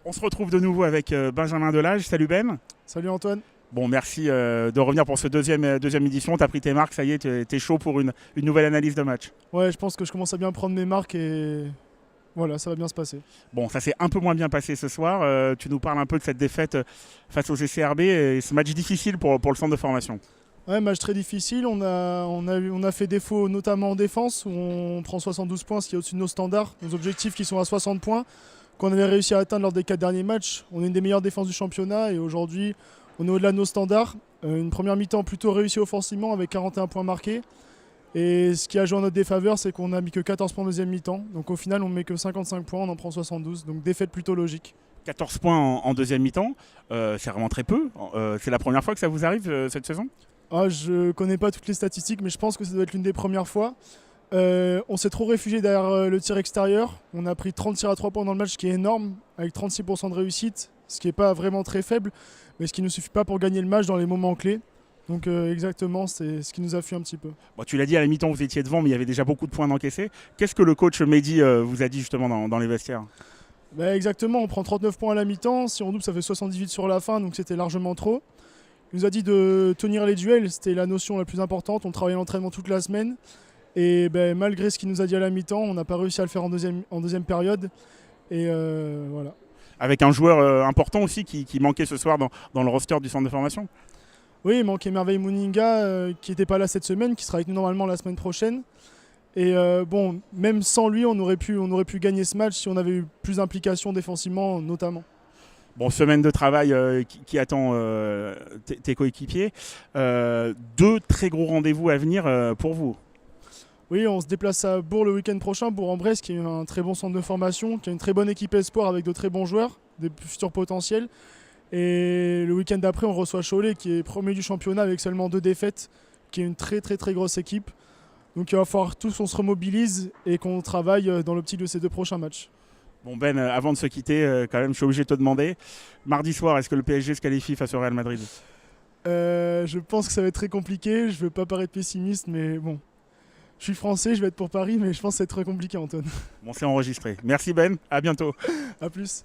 On se retrouve de nouveau avec Benjamin Delage. Salut Ben. Salut Antoine. Bon, merci de revenir pour ce deuxième édition. Tu as pris tes marques, ça y est, tu es chaud pour une nouvelle analyse de match. Ouais, je pense que je commence à bien prendre mes marques et voilà, ça va bien se passer. Bon, ça s'est un peu moins bien passé ce soir. Tu nous parles un peu de cette défaite face au CCRB et ce match difficile pour le centre de formation. Ouais, match très difficile. On a fait défaut notamment en défense où on prend 72 points, ce qui est au-dessus de nos standards, nos objectifs qui sont à 60 points, qu'on avait réussi à atteindre lors des 4 derniers matchs. On est une des meilleures défenses du championnat et aujourd'hui, on est au-delà de nos standards. Une première mi-temps plutôt réussie offensivement avec 41 points marqués. Et ce qui a joué en notre défaveur, c'est qu'on n'a mis que 14 points en deuxième mi-temps. Donc au final, on ne met que 55 points, on en prend 72. Donc défaite plutôt logique. 14 points en deuxième mi-temps, c'est vraiment très peu. C'est la première fois que ça vous arrive cette saison ? Je ne connais pas toutes les statistiques, mais je pense que ça doit être l'une des premières fois. On s'est trop réfugié derrière le tir extérieur. On a pris 30 tirs à 3 points dans le match, ce qui est énorme, avec 36% de réussite, ce qui n'est pas vraiment très faible, mais ce qui ne suffit pas pour gagner le match dans les moments clés. Donc exactement, c'est ce qui nous a fui un petit peu. Bon, tu l'as dit, à la mi-temps, vous étiez devant, mais il y avait déjà beaucoup de points d'encaissés. Qu'est-ce que le coach Mehdi vous a dit justement dans les vestiaires ? Exactement, on prend 39 points à la mi-temps. Si on double, ça fait 78 sur la fin, donc c'était largement trop. Il nous a dit de tenir les duels, c'était la notion la plus importante. On travaillait l'entraînement toute la semaine. Et malgré ce qu'il nous a dit à la mi-temps, on n'a pas réussi à le faire en deuxième période. Et voilà. Avec un joueur important aussi qui manquait ce soir dans le roster du centre de formation. Oui, il manquait Merveille Mouninga qui n'était pas là cette semaine, qui sera avec nous normalement la semaine prochaine. Et même sans lui, on aurait pu gagner ce match si on avait eu plus d'implication défensivement notamment. Bon, semaine de travail qui attend tes coéquipiers. 2 très gros rendez-vous à venir pour vous. Oui, on se déplace à Bourg le week-end prochain, Bourg-en-Bresse, qui est un très bon centre de formation, qui a une très bonne équipe espoir avec de très bons joueurs, des futurs potentiels. Et le week-end d'après, on reçoit Cholet, qui est premier du championnat avec seulement 2 défaites, qui est une très très très grosse équipe. Donc il va falloir tous qu'on se remobilise et qu'on travaille dans l'optique de ces 2 prochains matchs. Bon Ben, avant de se quitter, quand même, je suis obligé de te demander, mardi soir, est-ce que le PSG se qualifie face au Real Madrid ? Je pense que ça va être très compliqué, je ne veux pas paraître pessimiste, mais bon. Je suis français, je vais être pour Paris, mais je pense que ça va être très compliqué, Antoine. Bon, c'est enregistré. Merci Ben, à bientôt. A plus.